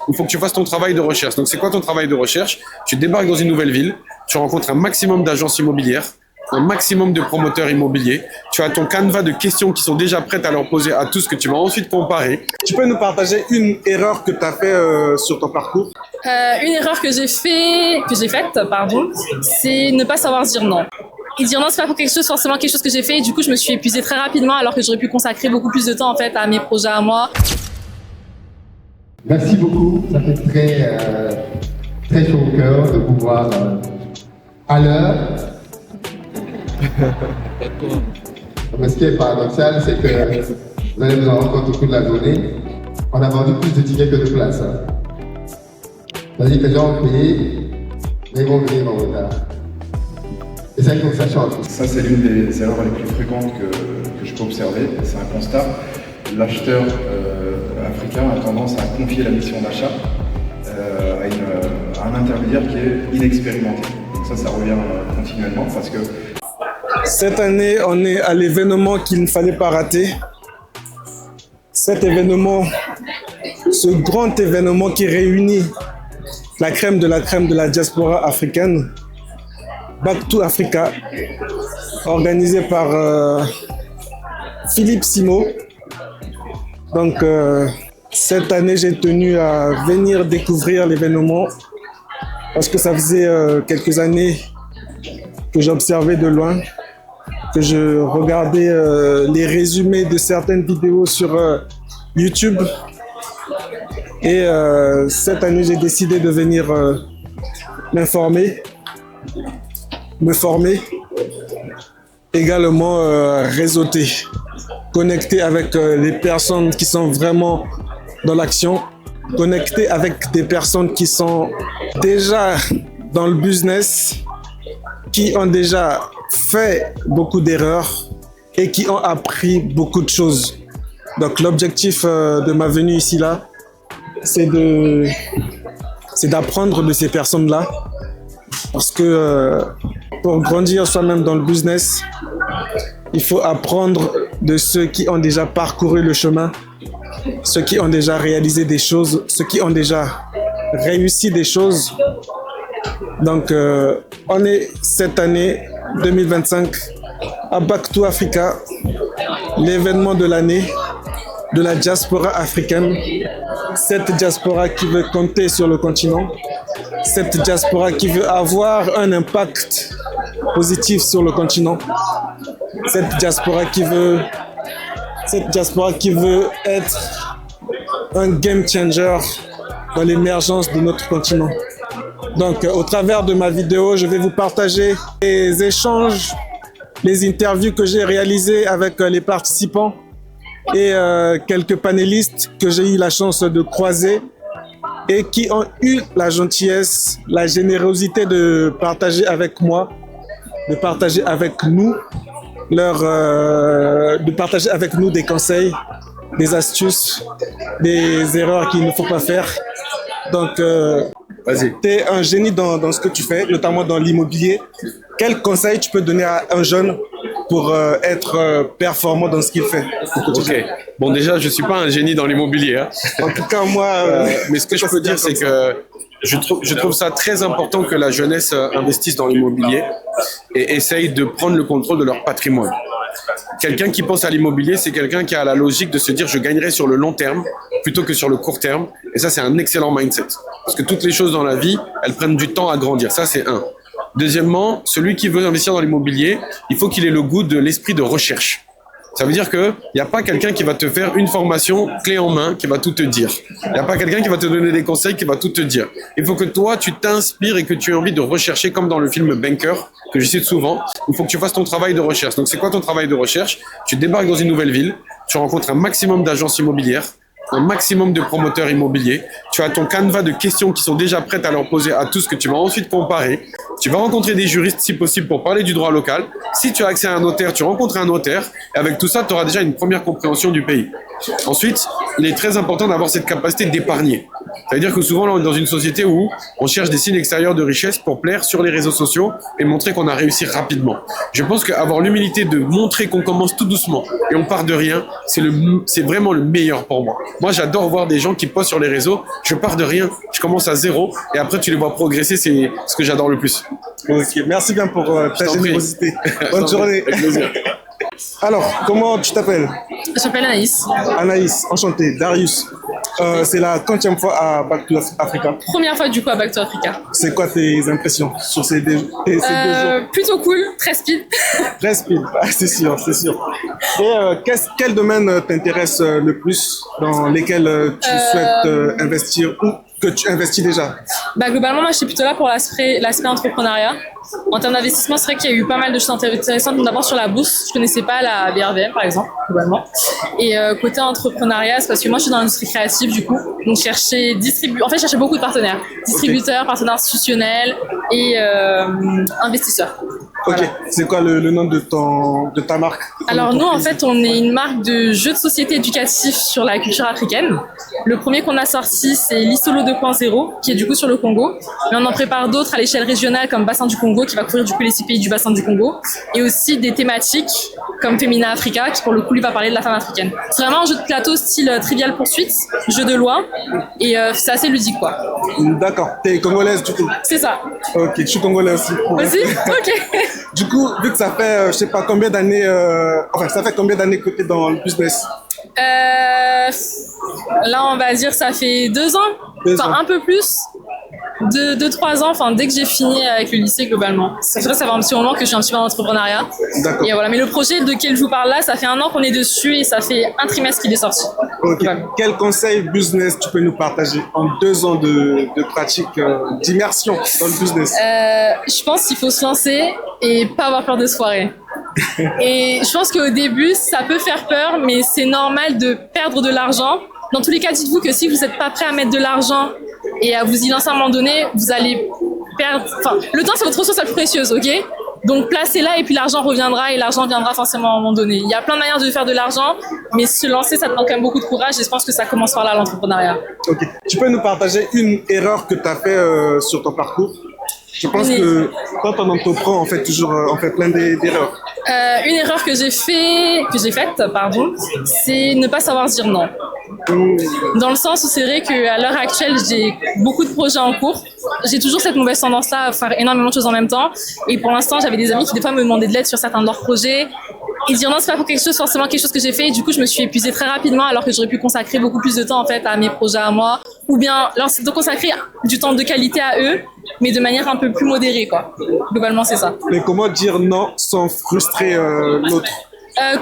il faut que tu fasses ton travail de recherche. Donc c'est quoi ton travail de recherche? Tu débarques dans une nouvelle ville, tu rencontres un maximum d'agences immobilières, un maximum de promoteurs immobiliers. Tu as ton canevas de questions qui sont déjà prêtes à leur poser à tous que tu vas ensuite comparer. Tu peux nous partager une erreur que tu as fait sur ton parcours? Une erreur que j'ai faite, c'est ne pas savoir dire non. Et dire non, c'est pas pour forcément quelque chose que j'ai fait. Et du coup, je me suis épuisée très rapidement alors que j'aurais pu consacrer beaucoup plus de temps en fait à mes projets à moi. Merci beaucoup. Ça fait très chaud au cœur de vous voir à l'heure. Mais ce qui est paradoxal, c'est que vous allez vous en rendre compte au cours de la journée. On a vendu plus de tickets que de places. C'est-à-dire que les gens ont payé, mais ils vont venir en retard. Et ça, il faut que ça change. Ça, c'est l'une des erreurs les plus fréquentes que je peux observer. C'est un constat. L'acheteur africain a tendance à confier la mission d'achat à un intermédiaire qui est inexpérimenté. Donc ça revient continuellement parce que... Cette année, on est à l'événement qu'il ne fallait pas rater. Cet événement, ce grand événement qui réunit la crème de la diaspora africaine, Back to Africa, organisé par Philippe Simo. Donc, cette année, j'ai tenu à venir découvrir l'événement parce que ça faisait quelques années que j'observais de loin, que je regardais les résumés de certaines vidéos sur YouTube. Et cette année, j'ai décidé de venir me former, également réseauter, connecter avec les personnes qui sont vraiment dans l'action, connecter avec des personnes qui sont déjà dans le business, qui ont déjà fait beaucoup d'erreurs et qui ont appris beaucoup de choses. Donc l'objectif de ma venue ici là, c'est d'apprendre de ces personnes-là, parce que pour grandir soi-même dans le business, il faut apprendre de ceux qui ont déjà parcouru le chemin, ceux qui ont déjà réalisé des choses, ceux qui ont déjà réussi des choses. Donc on est cette année 2025 à Back to Africa, l'événement de l'année de la diaspora africaine, cette diaspora qui veut compter sur le continent, cette diaspora qui veut avoir un impact positif sur le continent, cette diaspora qui veut être un game changer dans l'émergence de notre continent. Donc, au travers de ma vidéo, je vais vous partager les échanges, les interviews que j'ai réalisées avec les participants et quelques panélistes que j'ai eu la chance de croiser et qui ont eu la gentillesse, la générosité de partager avec moi, de partager avec nous de partager avec nous des conseils, des astuces, des erreurs qu'il ne faut pas faire. Donc, tu es un génie dans ce que tu fais, notamment dans l'immobilier. Quel conseil tu peux donner à un jeune pour être performant dans ce qu'il fait? Ok. Bon, déjà, je ne suis pas un génie dans l'immobilier. Hein. En tout cas, moi... mais ce que je peux dire, c'est que je trouve ça très important que la jeunesse investisse dans l'immobilier et essaye de prendre le contrôle de leur patrimoine. Quelqu'un qui pense à l'immobilier, c'est quelqu'un qui a la logique de se dire je gagnerai sur le long terme plutôt que sur le court terme. Et ça, c'est un excellent mindset. Parce que toutes les choses dans la vie, elles prennent du temps à grandir. Ça, c'est un. Deuxièmement, celui qui veut investir dans l'immobilier, il faut qu'il ait le goût de l'esprit de recherche. Ça veut dire qu'il n'y a pas quelqu'un qui va te faire une formation clé en main, qui va tout te dire. Il n'y a pas quelqu'un qui va te donner des conseils, qui va tout te dire. Il faut que toi, tu t'inspires et que tu aies envie de rechercher, comme dans le film Banker, que je cite souvent. Il faut que tu fasses ton travail de recherche. Donc, c'est quoi ton travail de recherche? Tu débarques dans une nouvelle ville, tu rencontres un maximum d'agences immobilières, un maximum de promoteurs immobiliers. Tu as ton canevas de questions qui sont déjà prêtes à leur poser à tous que tu vas ensuite comparer. Tu vas rencontrer des juristes si possible pour parler du droit local. Si tu as accès à un notaire, tu rencontres un notaire. Et avec tout ça, tu auras déjà une première compréhension du pays. Ensuite, il est très important d'avoir cette capacité d'épargner. C'est-à-dire que souvent, là, on est dans une société où on cherche des signes extérieurs de richesse pour plaire sur les réseaux sociaux et montrer qu'on a réussi rapidement. Je pense qu'avoir l'humilité de montrer qu'on commence tout doucement et on part de rien, c'est vraiment le meilleur pour moi. Moi, j'adore voir des gens qui postent sur les réseaux. Je pars de rien, je commence à zéro et après, tu les vois progresser. C'est ce que j'adore le plus. Ok, merci bien pour ta générosité. Bonne journée. Avec plaisir. Alors, comment tu t'appelles? Je m'appelle Anaïs. Anaïs, enchanté. Darius, c'est la 30e fois à Back to Africa. Première fois du coup à Back to Africa. C'est quoi tes impressions sur ces deux jours? Plutôt cool, très speed. Très speed, c'est sûr, c'est sûr. Et quel domaine t'intéresse le plus, dans lesquels tu souhaites investir ou que tu investis déjà? Globalement, moi je suis plutôt là pour l'aspect entrepreneuriat. En termes d'investissement, c'est vrai qu'il y a eu pas mal de choses intéressantes. D'abord sur la bourse, je connaissais pas la BRVM par exemple, globalement. Et côté entrepreneuriat, c'est parce que moi je suis dans l'industrie créative du coup, donc je cherchais beaucoup de partenaires, distributeurs, partenaires institutionnels et investisseurs. Ok, Voilà. c'est quoi le nom de ta marque? Alors nous, en fait, on est une marque de jeux de société éducatifs sur la culture africaine. Le premier qu'on a sorti, c'est l'Isolo 2.0, qui est du coup sur le Congo. Mais on en prépare d'autres à l'échelle régionale, comme Bassin du Congo, qui va couvrir du coup les 6 pays du Bassin du Congo. Et aussi des thématiques comme Femina Africa, qui pour le coup lui va parler de la femme africaine. C'est vraiment un jeu de plateau style Trivial Poursuite, jeu de loi. Et c'est assez ludique, quoi. D'accord, t'es congolaise du coup? C'est ça. Ok, je suis congolais aussi. Aussi? Ok. Du coup, vu que ça fait, je sais pas combien d'années, ça fait combien d'années que tu es dans le business? Là, on va dire ça fait 2 ans, un peu plus. 2-3 ans, dès que j'ai fini avec le lycée globalement. C'est vrai, ça fait un petit moment que je suis un petit peu dans l'entrepreneuriat. D'accord. Et voilà, mais le projet lequel je vous parle là, ça fait 1 an qu'on est dessus et ça fait un trimestre qu'il est sorti. Ok. Voilà. Quel conseil business tu peux nous partager en 2 ans de pratique, d'immersion dans le business? Je pense qu'il faut se lancer et pas avoir peur de se foirer. Et je pense qu'au début, ça peut faire peur, mais c'est normal de perdre de l'argent. Dans tous les cas, dites-vous que si vous n'êtes pas prêt à mettre de l'argent et à vous y lancer à un moment donné, vous allez perdre... le temps, c'est votre ressource la plus précieuse, ok? Donc, placez-la et puis l'argent reviendra et l'argent viendra forcément à un moment donné. Il y a plein de manières de faire de l'argent, mais se lancer, ça demande quand même beaucoup de courage et je pense que ça commence par là, l'entrepreneuriat. Ok. Tu peux nous partager une erreur que tu as fait sur ton parcours? Je pense que quand on entreprend, on fait plein d'erreurs. Une erreur que j'ai faite, c'est ne pas savoir dire non. Dans le sens où c'est vrai qu'à l'heure actuelle, j'ai beaucoup de projets en cours. J'ai toujours cette mauvaise tendance-là à faire énormément de choses en même temps. Et pour l'instant, j'avais des amis qui des fois me demandaient de l'aide sur certains de leurs projets. Et dire non, c'est pas pour forcément quelque chose que j'ai fait. Et du coup, je me suis épuisée très rapidement alors que j'aurais pu consacrer beaucoup plus de temps en fait à mes projets à moi. Ou bien de consacrer du temps de qualité à eux, mais de manière un peu plus modérée, quoi. Globalement, c'est ça. Mais comment dire non sans frustrer l'autre?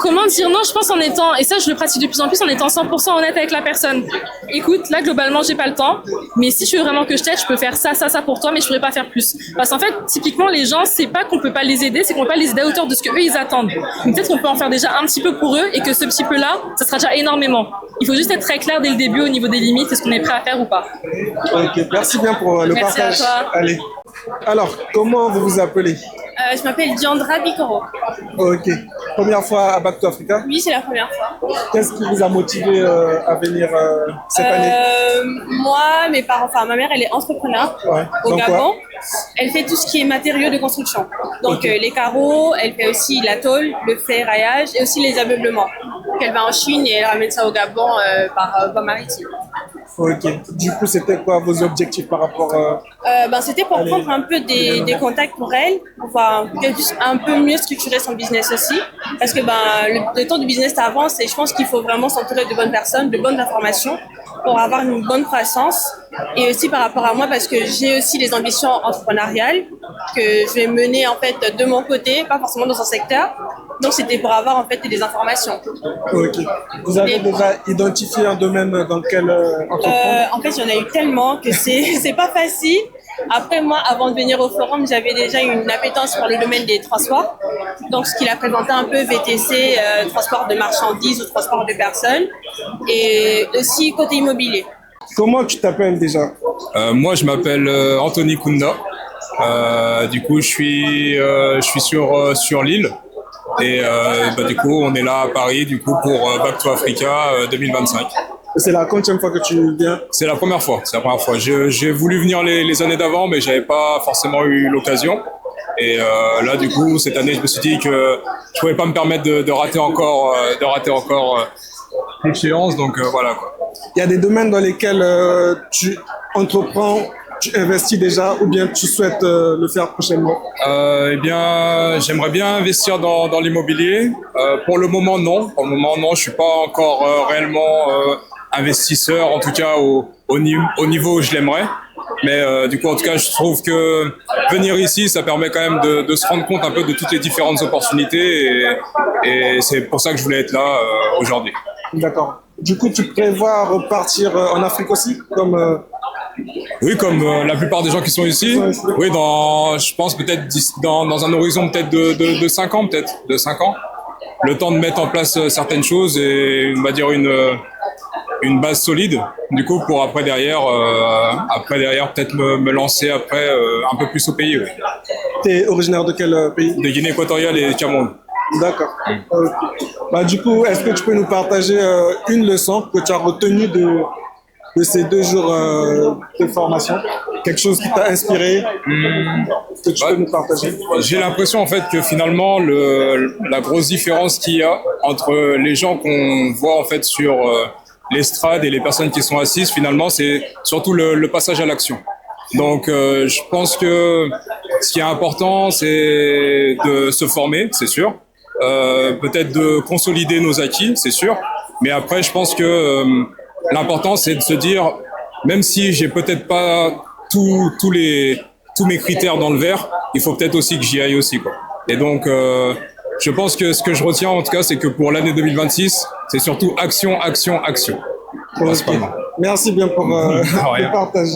Comment dire non, je pense en étant, et ça je le pratique de plus en plus, en étant 100% honnête avec la personne. Écoute, là globalement j'ai pas le temps, mais si tu veux vraiment que je t'aide, je peux faire ça pour toi, mais je pourrais pas faire plus. Parce qu'en fait, typiquement les gens, c'est pas qu'on peut pas les aider, c'est qu'on peut pas les aider à hauteur de ce que eux ils attendent. Donc peut-être qu'on peut en faire déjà un petit peu pour eux et que ce petit peu là, ça sera déjà énormément. Il faut juste être très clair dès le début au niveau des limites, est-ce qu'on est prêt à faire ou pas. Ok, merci bien pour le Merci partage. à toi. Allez. Alors, comment vous vous appelez? Je m'appelle Diandra Bikoro. Ok. Première fois à Back to Africa? Oui, c'est la première fois. Qu'est-ce qui vous a motivé à venir cette année? Moi, mes parents, ma mère, elle est entrepreneur au Donc, Gabon. Elle fait tout ce qui est matériaux de construction. Donc, les carreaux, elle fait aussi la tôle, le ferraillage et aussi les ameublements. Donc, elle va en Chine et elle ramène ça au Gabon par voie maritime. Ok. Du coup, c'était quoi vos objectifs par rapport C'était pour prendre un peu des contacts pour elle, pour pouvoir un peu mieux structurer son business aussi. Parce que le temps du business avance et je pense qu'il faut vraiment s'entourer de bonnes personnes, de bonnes informations pour avoir une bonne croissance. Et aussi par rapport à moi, parce que j'ai aussi des ambitions entrepreneuriales que je vais mener en fait de mon côté, pas forcément dans son secteur. Donc c'était pour avoir en fait des informations. Ok. Vous avez déjà identifié un domaine dans lequel entreprendre? En fait, il y en a eu tellement que c'est pas facile. Après, moi, avant de venir au forum, j'avais déjà une appétence pour le domaine des transports. Donc, ce qu'il a présenté un peu VTC, transport de marchandises ou transport de personnes. Et aussi côté immobilier. Comment tu t'appelles déjà? Moi, je m'appelle Anthony Kounda. Du coup, je suis sur l'île. Et du coup, on est là à Paris du coup pour Back to Africa 2025. C'est la quantième fois que tu viens? C'est la première fois. C'est la première fois. J'ai voulu venir les années d'avant, mais j'avais pas forcément eu l'occasion. Et là, du coup, cette année, je me suis dit que je pouvais pas me permettre de rater encore l'échéance. Donc voilà quoi. Il y a des domaines dans lesquels tu entreprends, tu investis déjà, ou bien tu souhaites le faire prochainement? Eh bien, j'aimerais bien investir dans l'immobilier. Pour le moment, non. Pour le moment, non. Je suis pas encore réellement investisseur, en tout cas au niveau où je l'aimerais. Mais du coup, en tout cas, je trouve que venir ici, ça permet quand même de se rendre compte un peu de toutes les différentes opportunités. Et c'est pour ça que je voulais être là aujourd'hui. D'accord. Du coup, tu prévois repartir en Afrique aussi, comme Oui, comme la plupart des gens qui sont ici. Oui, je pense peut-être dans un horizon peut-être de 5 ans, peut-être, de 5 ans. Le temps de mettre en place certaines choses et, on va dire, une base solide, du coup, pour après derrière peut-être me lancer après un peu plus au pays. Oui. tu es originaire de quel pays? De Guinée équatoriale et Cameroun. D'accord. Bah, du coup, est-ce que tu peux nous partager une leçon que tu as retenue de ces 2 jours de formation? Quelque chose qui t'a inspiré que tu peux nous partager? J'ai l'impression en fait que finalement la grosse différence qu'il y a entre les gens qu'on voit en fait sur l'estrade et les personnes qui sont assises, finalement, c'est surtout le passage à l'action. Donc, je pense que ce qui est important, c'est de se former, c'est sûr. Peut-être de consolider nos acquis, c'est sûr. Mais après, je pense que l'important, c'est de se dire, même si j'ai peut-être pas tous mes critères dans le vert, il faut peut-être aussi que j'y aille aussi, quoi. Et donc, je pense que ce que je retiens, en tout cas, c'est que pour l'année 2026, c'est surtout action, action, action. Okay. Merci bien pour le partage.